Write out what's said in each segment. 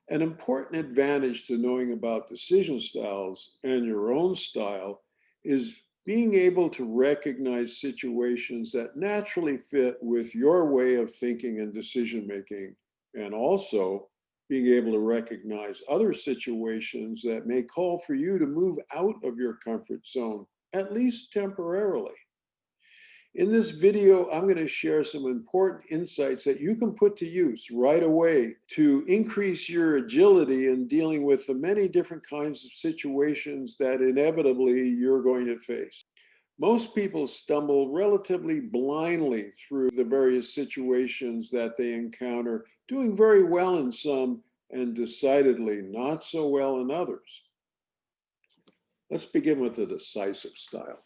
An important advantage to knowing about decision styles and your own style is being able to recognize situations that naturally fit with your way of thinking and decision making, and also being able to recognize other situations that may call for you to move out of your comfort zone, at least temporarily. In this video, I'm going to share some important insights that you can put to use right away to increase your agility in dealing with the many different kinds of situations that inevitably you're going to face. Most people stumble relatively blindly through the various situations that they encounter, doing very well in some and decidedly not so well in others. Let's begin with the decisive style.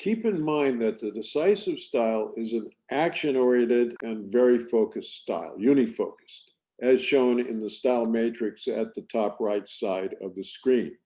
Keep in mind that the decisive style is an action-oriented and very focused style, unifocused, as shown in the style matrix at the top right side of the screen.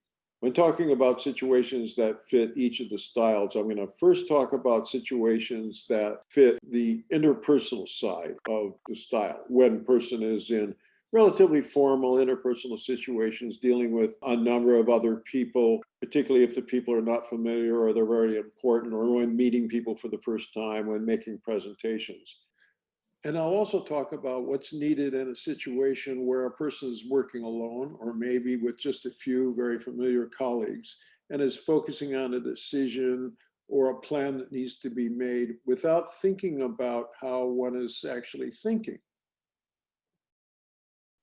When talking about situations that fit each of the styles, I'm going to first talk about situations that fit the interpersonal side of the style, when a person is in relatively formal interpersonal situations dealing with a number of other people, particularly if the people are not familiar or they're very important, or when meeting people for the first time, when making presentations. And I'll also talk about what's needed in a situation where a person is working alone, or maybe with just a few very familiar colleagues, and is focusing on a decision or a plan that needs to be made without thinking about how one is actually thinking.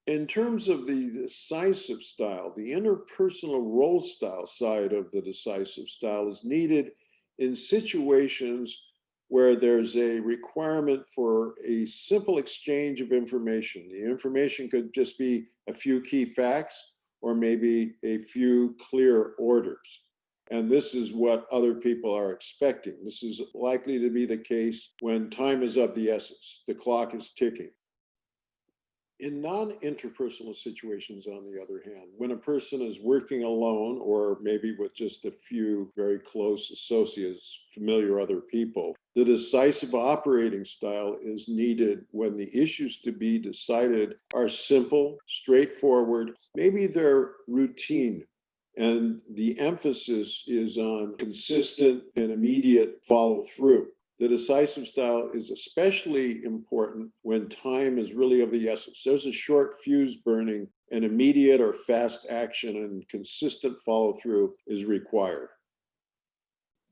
In terms of the decisive style, the interpersonal role style side of the decisive style is needed in situations where there's a requirement for a simple exchange of information. The information could just be a few key facts or maybe a few clear orders. And this is what other people are expecting. This is likely to be the case when time is of the essence. The clock is ticking. In non-interpersonal situations, on the other hand, when a person is working alone or maybe with just a few very close associates, familiar other people, the decisive operating style is needed when the issues to be decided are simple, straightforward, maybe they're routine, and the emphasis is on consistent and immediate follow-through. The decisive style is especially important when time is really of the essence. There's a short fuse burning, and immediate or fast action and consistent follow-through is required.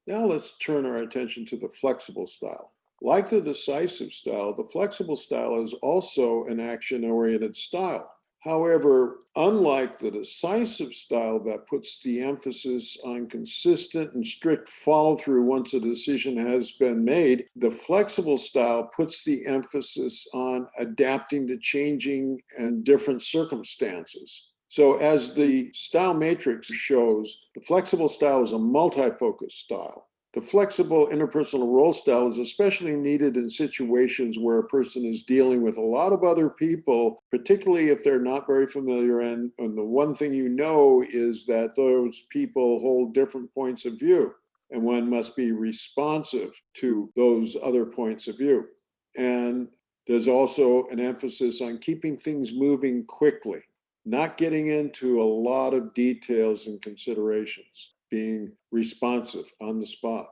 Now let's turn our attention to the flexible style. Like the decisive style, the flexible style is also an action-oriented style. However, unlike the decisive style that puts the emphasis on consistent and strict follow-through once a decision has been made, the flexible style puts the emphasis on adapting to changing and different circumstances. So as the style matrix shows, the flexible style is a multi-focus style. The flexible interpersonal role style is especially needed in situations where a person is dealing with a lot of other people, particularly if they're not very familiar. And the one thing you know is that those people hold different points of view, and one must be responsive to those other points of view. And there's also an emphasis on keeping things moving quickly, not getting into a lot of details and considerations, being responsive on the spot.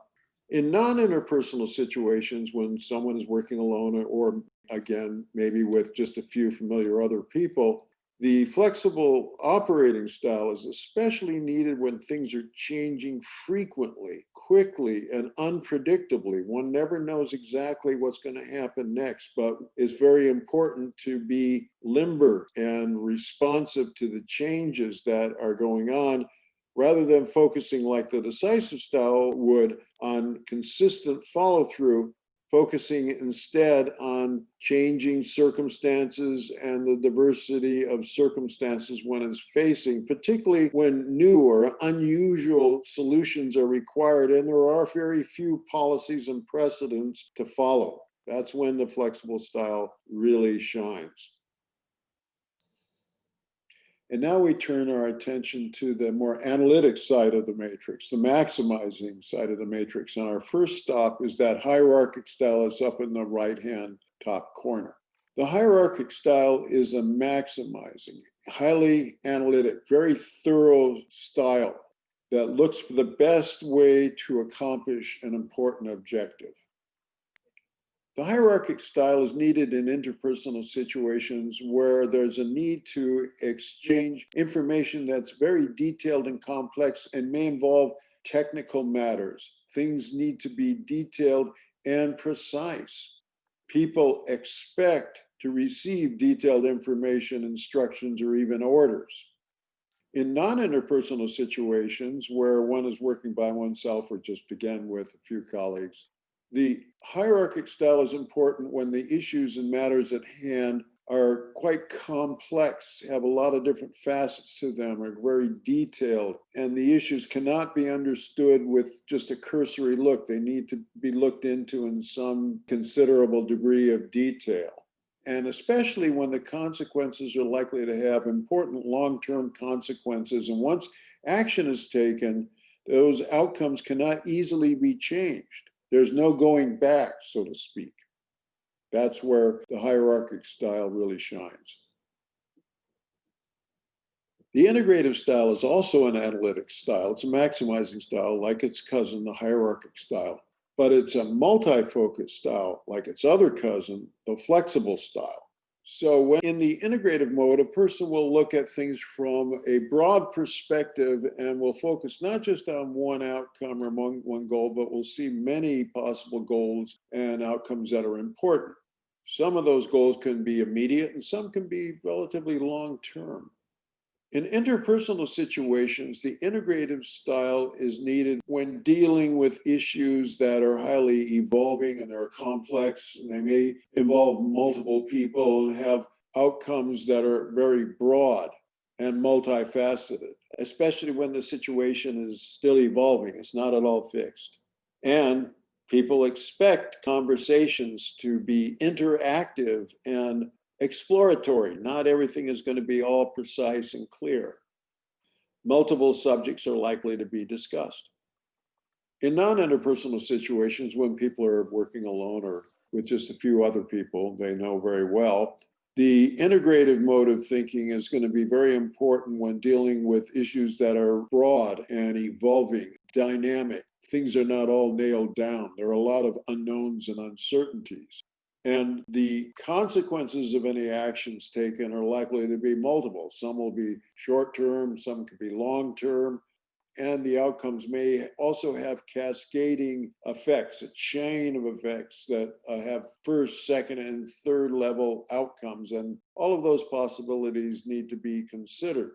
In non-interpersonal situations, when someone is working alone or again, maybe with just a few familiar other people, the flexible operating style is especially needed when things are changing frequently, quickly, and unpredictably. One never knows exactly what's going to happen next, but it's very important to be limber and responsive to the changes that are going on, rather than focusing like the decisive style would on consistent follow-through, focusing instead on changing circumstances and the diversity of circumstances one is facing, particularly when new or unusual solutions are required and there are very few policies and precedents to follow. That's when the flexible style really shines. And now we turn our attention to the more analytic side of the matrix, the maximizing side of the matrix. And our first stop is that hierarchic style is up in the right-hand top corner. The hierarchic style is a maximizing, highly analytic, very thorough style that looks for the best way to accomplish an important objective. The hierarchic style is needed in interpersonal situations where there's a need to exchange information that's very detailed and complex and may involve technical matters. Things need to be detailed and precise. People expect to receive detailed information, instructions, or even orders. In non-interpersonal situations where one is working by oneself or just again with a few colleagues, the hierarchic style is important when the issues and matters at hand are quite complex, have a lot of different facets to them, are very detailed, and the issues cannot be understood with just a cursory look. They need to be looked into in some considerable degree of detail. And especially when the consequences are likely to have important long-term consequences. And once action is taken, those outcomes cannot easily be changed. There's no going back, so to speak. That's where the hierarchic style really shines. The integrative style is also an analytic style. It's a maximizing style like its cousin, the hierarchic style. But it's a multi-focus style like its other cousin, the flexible style. So when in the integrative mode, a person will look at things from a broad perspective and will focus not just on one outcome or one goal, but will see many possible goals and outcomes that are important. Some of those goals can be immediate and some can be relatively long-term. In interpersonal situations, the integrative style is needed when dealing with issues that are highly evolving and are complex. And they may involve multiple people and have outcomes that are very broad and multifaceted, especially when the situation is still evolving. It's not at all fixed. And people expect conversations to be interactive and exploratory. Not everything is going to be all precise and clear. Multiple subjects are likely to be discussed. In non-interpersonal situations, when people are working alone or with just a few other people they know very well, the integrative mode of thinking is going to be very important when dealing with issues that are broad and evolving, dynamic. Things are not all nailed down. There are a lot of unknowns and uncertainties. And the consequences of any actions taken are likely to be multiple. Some will be short-term, some could be long-term, and the outcomes may also have cascading effects, a chain of effects that have first, second, and third level outcomes. And all of those possibilities need to be considered.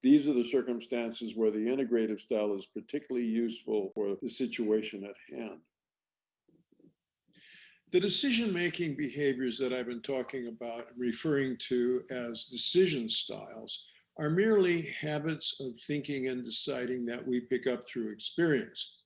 These are the circumstances where the integrative style is particularly useful for the situation at hand. The decision-making behaviors that I've been talking about, referring to as decision styles, are merely habits of thinking and deciding that we pick up through experience.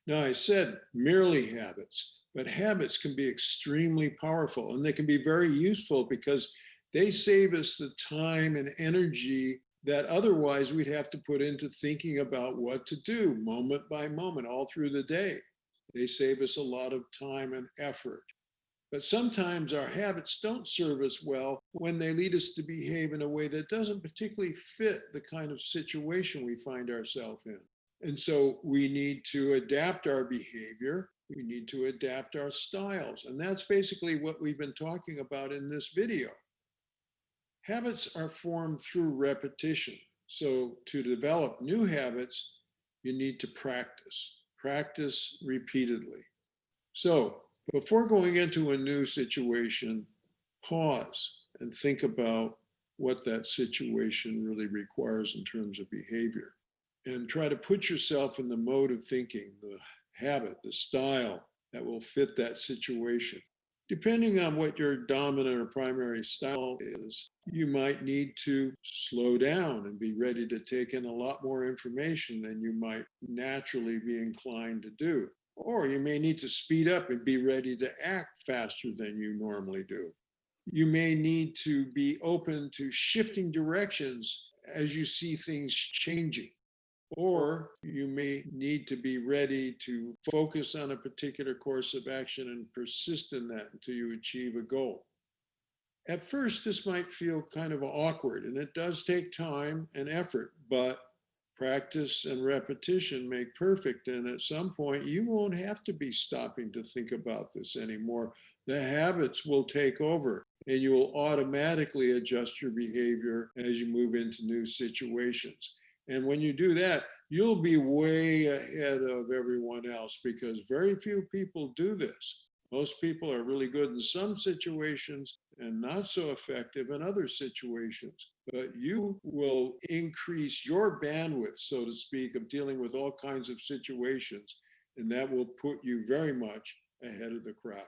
Now, I said merely habits, but habits can be extremely powerful, and they can be very useful because they save us the time and energy that otherwise we'd have to put into thinking about what to do moment by moment all through the day. They save us a lot of time and effort. But sometimes our habits don't serve us well when they lead us to behave in a way that doesn't particularly fit the kind of situation we find ourselves in. And so we need to adapt our behavior. We need to adapt our styles. And that's basically what we've been talking about in this video. Habits are formed through repetition. So to develop new habits, you need to practice repeatedly. So before going into a new situation, pause and think about what that situation really requires in terms of behavior. And try to put yourself in the mode of thinking, the habit, the style that will fit that situation. Depending on what your dominant or primary style is, you might need to slow down and be ready to take in a lot more information than you might naturally be inclined to do. Or you may need to speed up and be ready to act faster than you normally do. You may need to be open to shifting directions as you see things changing. Or you may need to be ready to focus on a particular course of action and persist in that until you achieve a goal. At first, this might feel kind of awkward, and it does take time and effort, but practice and repetition make perfect. And at some point, you won't have to be stopping to think about this anymore. The habits will take over, and you will automatically adjust your behavior as you move into new situations. And when you do that, you'll be way ahead of everyone else because very few people do this. Most people are really good in some situations and not so effective in other situations. But you will increase your bandwidth, so to speak, of dealing with all kinds of situations. And that will put you very much ahead of the crowd.